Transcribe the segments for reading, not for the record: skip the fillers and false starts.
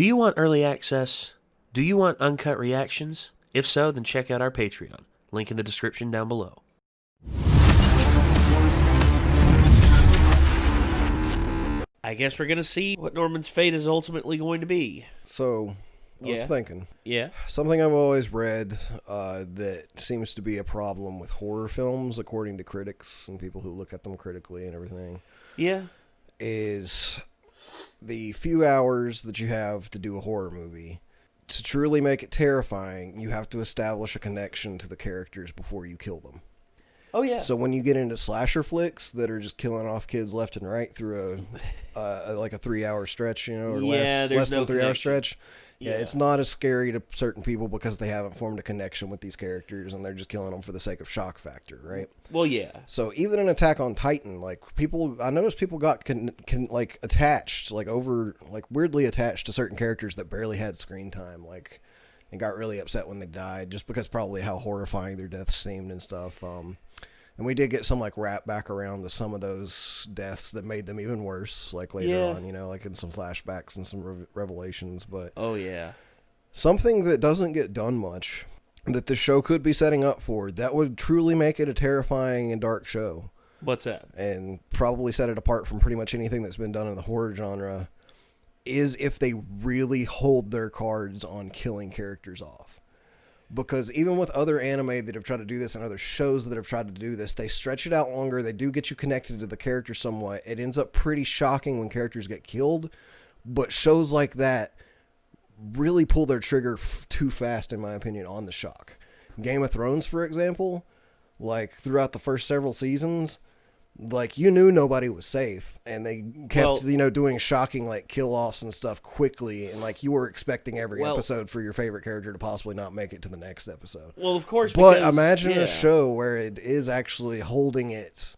Do you want early access? Do you want uncut reactions? If so, then check out our Patreon. Link in the description down below. I guess we're going to see what Norman's fate is ultimately going to be. So, I was thinking. Yeah. Something I've always read that seems to be a problem with horror films, according to critics and people who look at them critically and everything. Yeah. Is the few hours that you have to do a horror movie. To truly make it terrifying, you have to establish a connection to the characters before you kill them. Oh, yeah. So when you get into slasher flicks that are just killing off kids left and right through like a 3-hour stretch, you know, or less than 3-hour stretch, it's not as scary to certain people because they haven't formed a connection with these characters and they're just killing them for the sake of shock factor, right? Well, yeah. So even in Attack on Titan, like I noticed people got like attached, like weirdly attached to certain characters that barely had screen time, like, and got really upset when they died just because probably how horrifying their deaths seemed and stuff. And we did get some like wrap back around to some of those deaths that made them even worse, like later on, you know, like in some flashbacks and some revelations. But something that doesn't get done much that the show could be setting up for that would truly make it a terrifying and dark show. What's that? And probably set it apart from pretty much anything that's been done in the horror genre is if they really hold their cards on killing characters off. Because even with other anime that have tried to do this and other shows that have tried to do this, they stretch it out longer. They do get you connected to the character somewhat. It ends up pretty shocking when characters get killed. But shows like that really pull their trigger too fast, in my opinion, on the shock. Game of Thrones, for example, like throughout the first several seasons, like you knew nobody was safe, and they kept doing shocking like kill offs and stuff quickly, and like you were expecting every episode for your favorite character to possibly not make it to the next episode. Well, of course, but imagine a show where it is actually holding it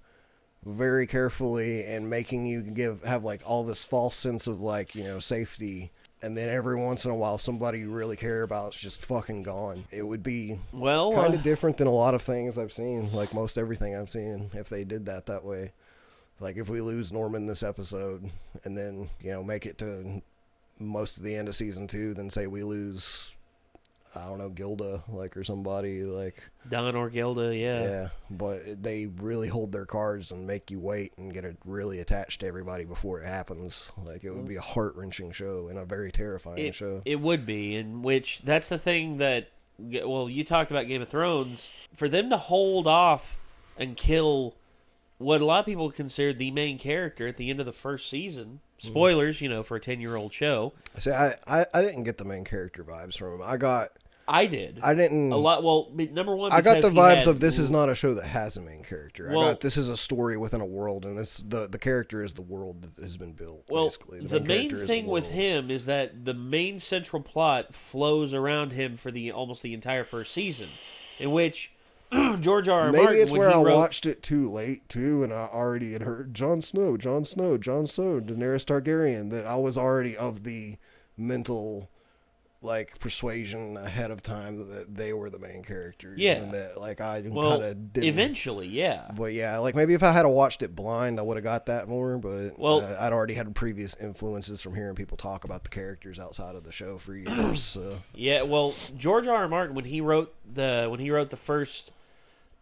very carefully and making you have like all this false sense of like, you know, safety. And then every once in a while, somebody you really care about is just fucking gone. It would be kind of different than a lot of things I've seen, like most everything I've seen, if they did that way. Like if we lose Norman this episode and then, you know, make it to most of the end of season 2, then say we lose, I don't know, Gilda, like, or somebody, like... Don or Gilda, Yeah, but they really hold their cards and make you wait and get really attached to everybody before it happens. Like, it would be a heart-wrenching show and a very terrifying show. It would be, in which, that's the thing that... Well, you talked about Game of Thrones. For them to hold off and kill what a lot of people consider the main character at the end of the first season... Spoilers, you know, for a 10-year-old show. See, I didn't get the main character vibes from him. I did. I didn't... A lot. Well, number one, I got the vibes of this is not a show that has a main character. I got this is a story within a world, and the character is the world that has been built, basically. The main thing with him is that the main central plot flows around him for almost the entire first season, in which... George R. R. Maybe Martin, it's where I watched it too late, too, and I already had heard Jon Snow, Daenerys Targaryen, that I was already of the mental, like, persuasion ahead of time that they were the main characters. Yeah. And that, like, I kind of didn't. Eventually, yeah. But, yeah, like, maybe if I had watched it blind, I would have got that more, but I'd already had previous influences from hearing people talk about the characters outside of the show for years, so. Yeah, well, George R. R. Martin, when he wrote the first...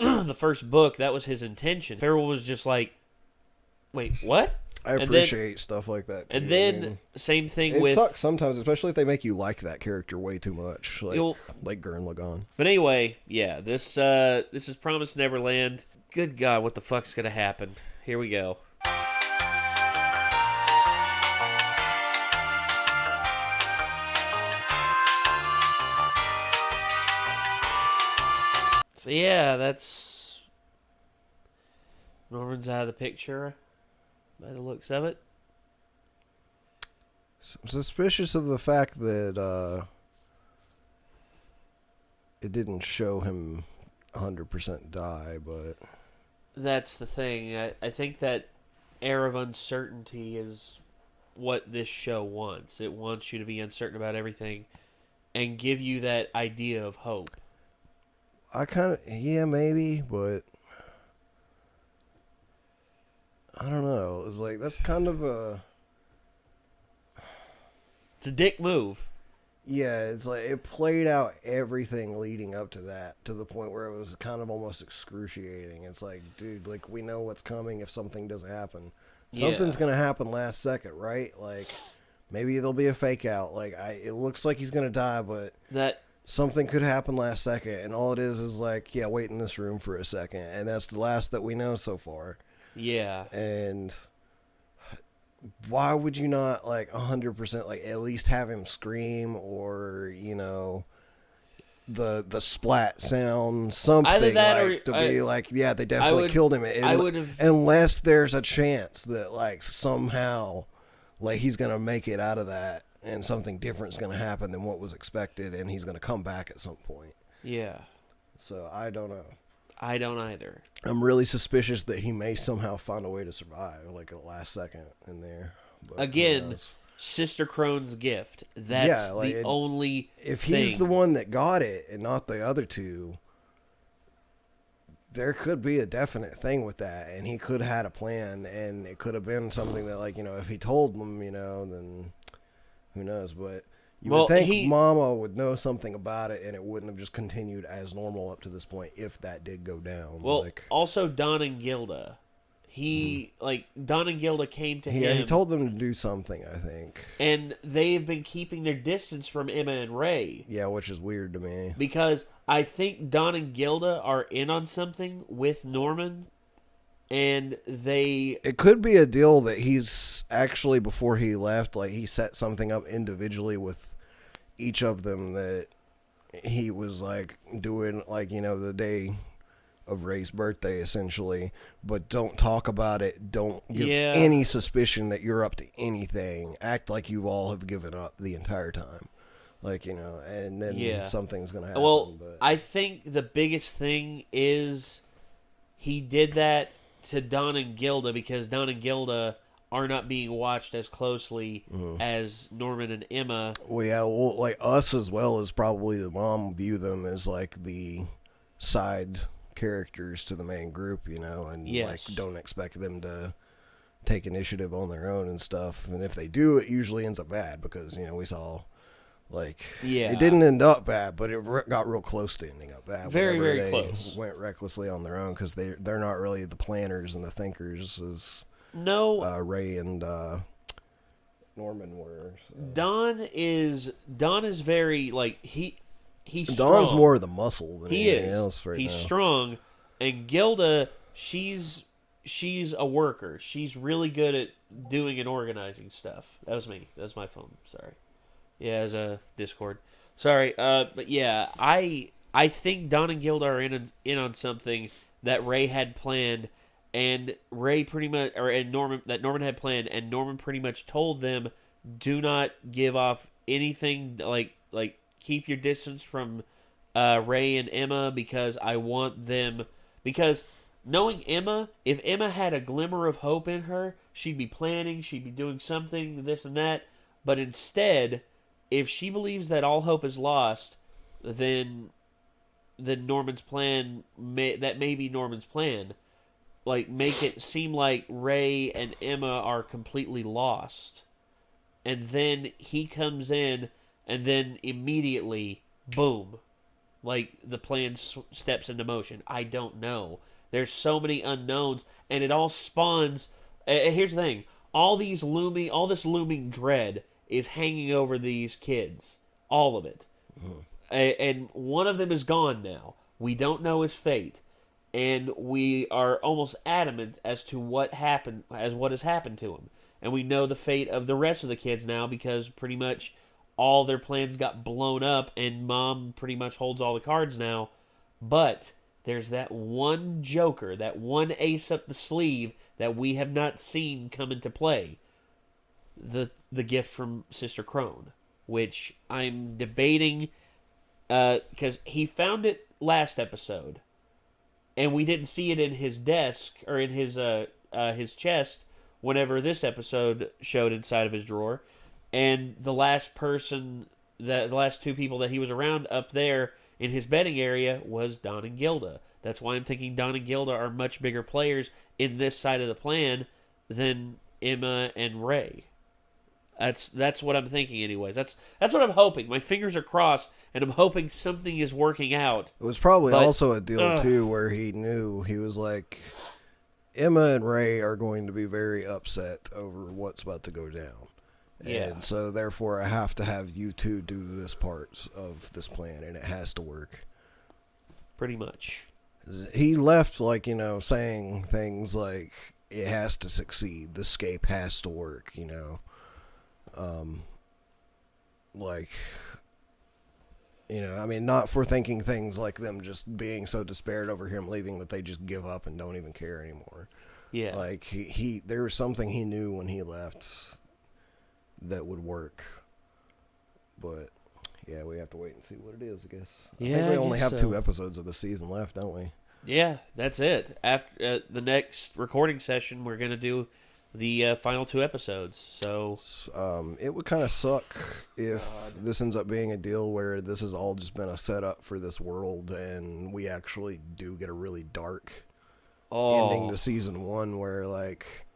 the first book, that was his intention. Farrell was just like, wait, what? I appreciate stuff like that, too. And then, same thing with... It sucks sometimes, especially if they make you like that character way too much, like Gurren Lagann. But anyway, yeah, this is Promised Neverland. Good God, what the fuck's gonna happen? Here we go. So yeah, that's... Norman's out of the picture, by the looks of it. I'm suspicious of the fact that it didn't show him 100% die, but... That's the thing. I think that air of uncertainty is what this show wants. It wants you to be uncertain about everything and give you that idea of hope. Maybe, but I don't know. It's like, that's kind of It's a dick move. Yeah, it's like it played out everything leading up to that to the point where it was kind of almost excruciating. It's like, dude, like we know what's coming if something doesn't happen. Something's gonna happen last second, right? Like maybe there'll be a fake out. Like it looks like he's gonna die, but something could happen last second, and all it is like, yeah, wait in this room for a second, and that's the last that we know so far. Yeah, and why would you not like 100% like at least have him scream or the splat sound something either that like or, to be like yeah they definitely killed him unless there's a chance that like somehow like he's gonna make it out of that and something different's gonna happen than what was expected and he's gonna come back at some point. Yeah. So I don't know. I don't either. I'm really suspicious that he may somehow find a way to survive, like a last second in there. But again, Sister Crone's gift. That's the only if thing. He's the one that got it and not the other two, there could be a definite thing with that, and he could have had a plan, and it could have been something that, like, if he told them, then who knows, but... You would think Mama would know something about it, and it wouldn't have just continued as normal up to this point if that did go down. Well, also Don and Gilda. Don and Gilda came to him. Yeah, he told them to do something, I think. And they've been keeping their distance from Emma and Ray. Yeah, which is weird to me. Because I think Don and Gilda are in on something with Norman. And it could be a deal that he's actually, before he left, like he set something up individually with each of them that he was like doing, like, the day of Ray's birthday essentially, but don't talk about it. Don't give any suspicion that you're up to anything. Act like you all have given up the entire time. Like, and then something's going to happen. Well, I think the biggest thing is he did that to Don and Gilda because Don and Gilda are not being watched as closely as Norman and Emma. Well, yeah, like us as well as probably the mom view them as like the side characters to the main group, and like don't expect them to take initiative on their own and stuff. And if they do, it usually ends up bad because, we saw... Like, it didn't end up bad, but it got real close to ending up bad. Very, very close. Went recklessly on their own because they're not really the planners and the thinkers as Ray and Norman were. So. Don is very like he's Don's strong. more of the muscle than anything else right he's now. strong, and Gilda she's a worker. She's really good at doing and organizing stuff. That was me. That was my phone. Sorry. Yeah, as a Discord. Sorry, but yeah, I think Don and Gilda are in on something that Ray had planned, and Ray pretty much, Norman had planned, and Norman pretty much told them, do not give off anything, like keep your distance from Ray and Emma because I want them, because knowing Emma, if Emma had a glimmer of hope in her, she'd be planning, she'd be doing something, this and that, but instead... If she believes that all hope is lost, then Norman's plan that may be Norman's plan. Like, make it seem like Ray and Emma are completely lost. And then he comes in, and then immediately, boom. Like, the plan steps into motion. I don't know. There's so many unknowns, and it all spawns... here's the thing. All this looming dread... is hanging over these kids. All of it. And one of them is gone now. We don't know his fate. And we are almost adamant as to what has happened to him. And we know the fate of the rest of the kids now because pretty much all their plans got blown up and Mom pretty much holds all the cards now. But there's that one joker, that one ace up the sleeve that we have not seen come into play. The gift from Sister Crone, which I'm debating because he found it last episode, and we didn't see it in his desk or in his chest whenever this episode showed inside of his drawer, and the last two people that he was around up there in his bedding area was Don and Gilda. That's why I'm thinking Don and Gilda are much bigger players in this side of the plan than Emma and Ray. That's what I'm thinking, anyways. That's what I'm hoping. My fingers are crossed, and I'm hoping something is working out. It was probably also a deal too, where he knew he was like, Emma and Ray are going to be very upset over what's about to go down. Yeah. And so therefore I have to have you two do this part of this plan, and it has to work. Pretty much. He left, like, you know, saying things like, it has to succeed, the escape has to work, you know. Like, you know, I mean, not for thinking things like them just being so despaired over him leaving that they just give up and don't even care anymore. Yeah. Like, he there was something he knew when he left that would work. But, yeah, we have to wait and see what it is, I guess. Yeah, I think we only have so. 2 episodes of the season left, don't we? Yeah, that's it. After the next recording session, we're going to do the final 2 episodes. So it would kind of suck if this ends up being a deal where this has all just been a setup for this world, and we actually do get a really dark ending to season 1, where like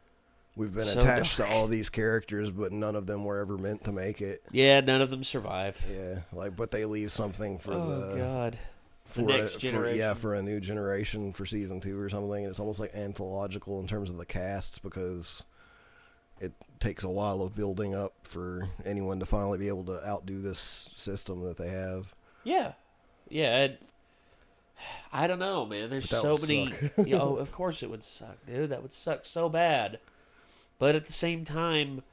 we've been So attached dark. to all these characters, but none of them were ever meant to make it. Yeah, none of them survive. Yeah, like, but they leave something for God. for The next generation. for a new generation for season 2 or something. And it's almost like anthological in terms of the casts, because it takes a while of building up for anyone to finally be able to outdo this system that they have. Yeah. Yeah. I don't know, man. There's But that so would many. suck. Of course it would suck, dude. That would suck so bad. But at the same time,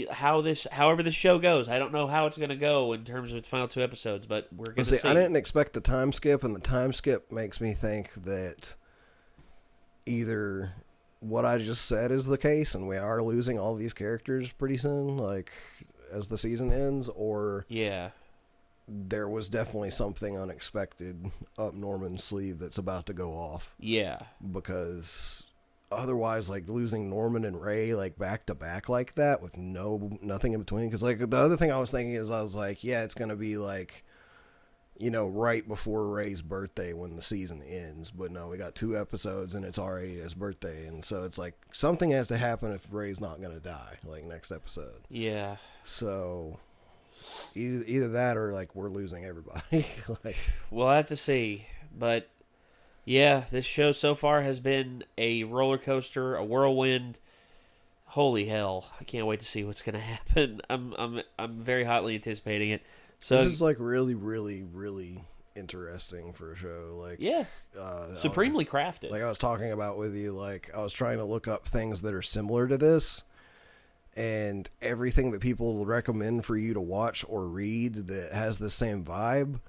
however this show goes, I don't know how it's going to go in terms of its final 2 episodes, but we're going to see. I didn't expect the time skip, and the time skip makes me think that either what I just said is the case, and we are losing all these characters pretty soon, like as the season ends, or Yeah. there was definitely something unexpected up Norman's sleeve that's about to go off. Yeah. Because otherwise, like, losing Norman and Ray like back to back like that with nothing in between. Because like the other thing I was thinking is, I was like, yeah, it's gonna be like, you know, right before Ray's birthday when the season ends. But no, we got 2 episodes and it's already his birthday, and so it's like something has to happen if Ray's not gonna die like next episode. Yeah. So either that or like we're losing everybody. Like, We'll have to see. But yeah, this show so far has been a roller coaster, a whirlwind. Holy hell! I can't wait to see what's going to happen. I'm very hotly anticipating it. So this is like really, really, really interesting for a show. Like, yeah, supremely crafted. Like I was talking about with you, like I was trying to look up things that are similar to this, and everything that people recommend for you to watch or read that has the same vibe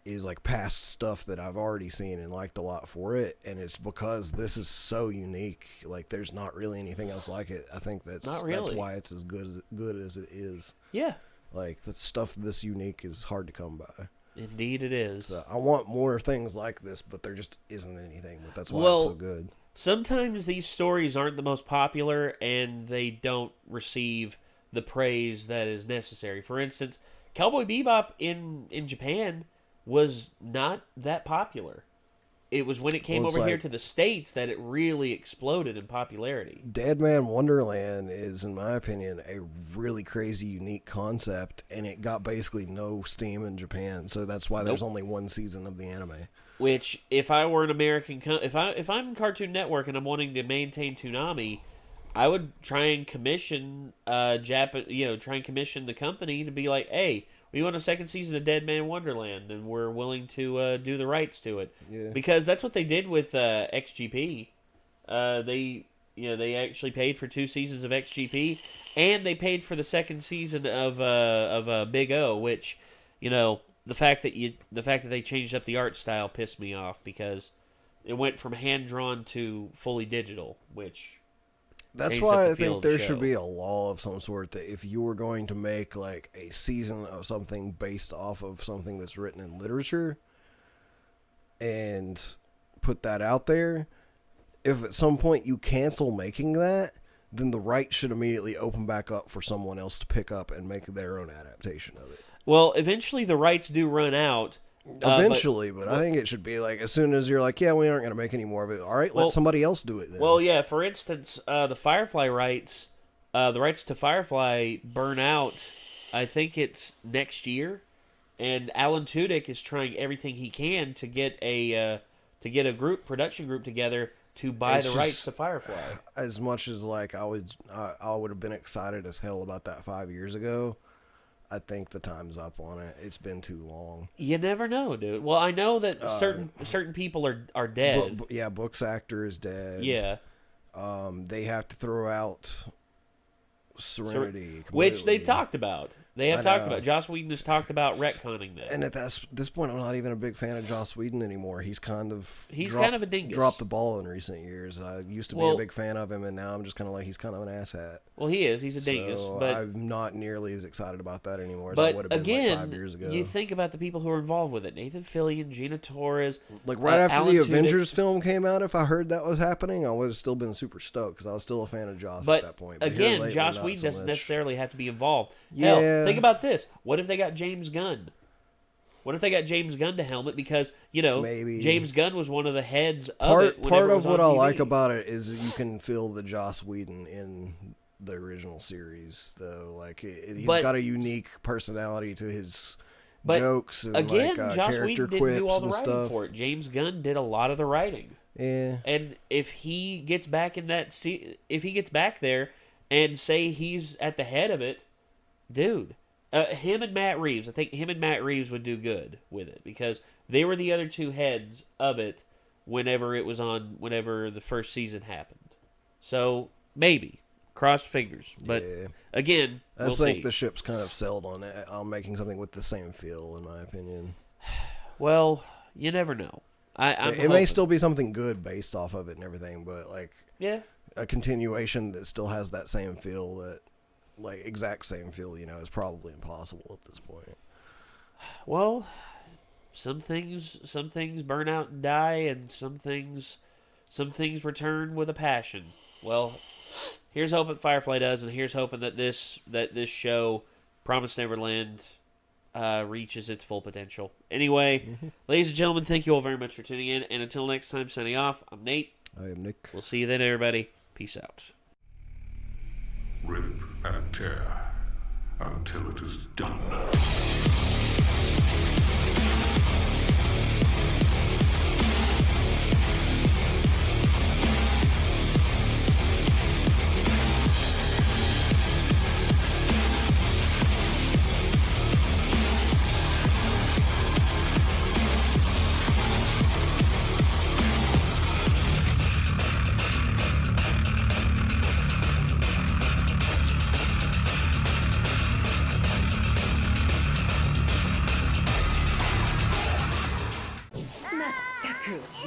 is like past stuff that I've already seen and liked a lot for it. And it's because this is so unique. Like, there's not really anything else like it. I think that's why it's as good as it is. Yeah. Like, the stuff this unique is hard to come by. Indeed it is. So I want more things like this, but there just isn't anything. But that's why it's so good. Sometimes these stories aren't the most popular, and they don't receive the praise that is necessary. For instance, Cowboy Bebop in Japan was not that popular. It was when it came over here to the States that it really exploded in popularity. Dead Man Wonderland is, in my opinion, a really crazy, unique concept, and it got basically no steam in Japan, so that's why there's only 1 season of the anime. Which, if I were an American, if I'm Cartoon Network and I'm wanting to maintain Toonami, I would try and commission commission the company to be like, hey, we want a 2nd season of Dead Man Wonderland, and we're willing to do the rights to it. Yeah. Because that's what they did with XGP. They actually paid for 2 seasons of XGP, and they paid for the 2nd season of Big O, which, the fact that they changed up the art style pissed me off, because it went from hand drawn to fully digital, which. That's why I think there should be a law of some sort that if you were going to make like a season of something based off of something that's written in literature and put that out there, if at some point you cancel making that, then the rights should immediately open back up for someone else to pick up and make their own adaptation of it. Well, eventually the rights do run out. Eventually, but I think it should be like as soon as you're like, yeah, we aren't going to make any more of it. All right, let somebody else do it then. Well, yeah, for instance, the Firefly rights the rights to Firefly burn out. I think it's next year, and Alan Tudyk is trying everything he can to get a production group together to buy the rights to Firefly. As much as like I would have been excited as hell about that 5 years ago, I think the time's up on it. It's been too long. You never know, dude. Well, I know that certain people are dead. Book's actor is dead. Yeah. They have to throw out Serenity, which they've talked about. They have talked about. Joss Whedon has talked about retconning that. And at this point, I'm not even a big fan of Joss Whedon anymore. He's kind of a dingus. Dropped the ball in recent years. I used to be a big fan of him, and now I'm just kind of like he's kind of an asshat. Well, he is. He's a dingus. But I'm not nearly as excited about that anymore as but I would have been like 5 years ago. You think about the people who are involved with it: Nathan Fillion, Gina Torres. Like right after Alan the Tudyk. Avengers film came out, if I heard that was happening, I would have still been super stoked because I was still a fan of Joss at that point. But again, lately, Joss Whedon doesn't necessarily have to be involved. Yeah. Hell, think about this. What if they got James Gunn? What if they got James Gunn to helm it? Because, maybe James Gunn was one of the heads of it. Part of what I like about it is that you can feel the Joss Whedon in the original series, though. Like, he's got a unique personality to his jokes and again, Joss character Whedon quips didn't do all the and writing stuff. for it. James Gunn did a lot of the writing. Yeah. And if he gets back in that if he gets back there and say he's at the head of it, dude, him and Matt Reeves, I think him and Matt Reeves would do good with it because they were the other two heads of it whenever the first season happened. So maybe cross fingers, but again, I think the ship's kind of sailed on making something with the same feel, in my opinion. Well, you never know. It may still be something good based off of it and everything, but a continuation that still has that same feel, that exact same feel, is probably impossible at this point. Well, some things burn out and die, and some things return with a passion. Well, here's hoping Firefly does, and here's hoping that this show, Promised Neverland, reaches its full potential. Anyway, ladies and gentlemen, thank you all very much for tuning in, and until next time, signing off, I'm Nate. I am Nick. We'll see you then, everybody. Peace out. Rip and tear until it is done.